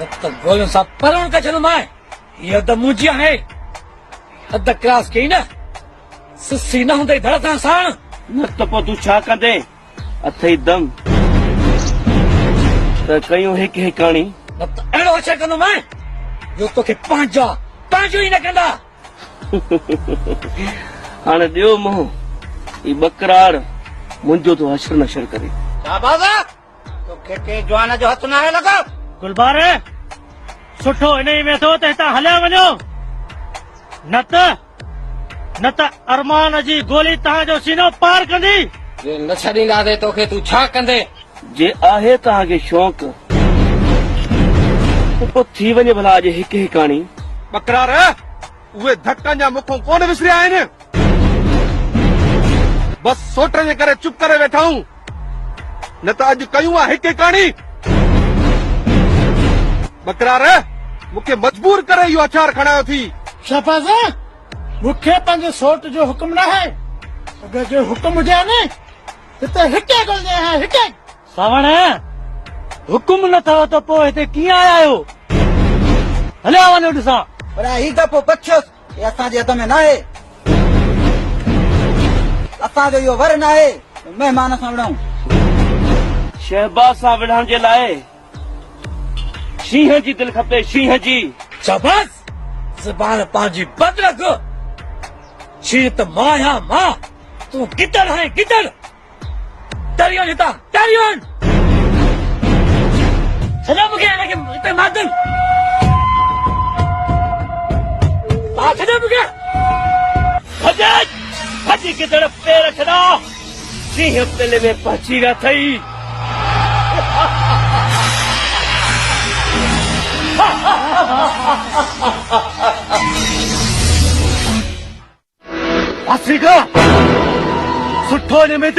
त गोलियुनि सां परण करे छॾींदोमांइ। हीअ हद मुंहिंजी आहे, हद क्रॉस कई न सिसी न हूंदई धड़ साण। न त पोइ तूं छा कंदे? अथई दम त कयूं हिकु हिकाणी। न त अहिड़ो अछर कंदोमांइ जो तोखे पंहिंजो ई न कंदा। हाणे ॾियो मोह, ही बकरार मुंहिंजो तो अशर नशर करे। शाबाश, तोखे के जवान जो हथ न आहे लॻो। गुलबार सुठो इन में थो त हितां हलिया वञो, न त अरमान जी गोली तव्हांजो सीनो पार कंदी। जे न छॾींदासीं तोखे तूं छा कंदे? जे आहे तव्हांखे शौक़ु त पोइ थी वञे भला अॼु हिकु हिकाणी। बकरार उहे धक्कनि जा मुखूं कोन विसरिया आहिनि। बस सोट जे करे चुप करे वेठा आहियूं, न त अॼु कयूं आहे हिकु हिकाणी। बकरार मूंखे मजबूर करे इहो हथियार खणायो थी। शाबाश, मूंखे पंहिंजे सोट जो हुकुम न आहे। अगरि जो हुकुम हुजे न त हिते ॻोल्हजे आहे हिते। सावण हुकुम न अथव त पोइ हिते कीअं आया आहियो? हलिया वञो ॾिसां। पर ही दफ़ो बख्शियोस, हे असांजे हथ में न आहे। असांजो इहो वर न आहे महिमान सां विढ़ूं। शहबाज सां विढ़ण जे लाइ शींहं जी दिलि खपे, शींहं जी। शाबाश, ज़बान पंहिंजी बंदि रख। शींहं त मां आहियां, मां। तूं गिदड़ आहे, गिदड़। टरी वञ हितां, टरी वञ। छॾो मूंखे हिनखे हिते मारदन। छॾो मूंखे। भॼी गिदड़ पेर छॾा, शींहं पिले में पहुची विया अथई। सुठो हिन में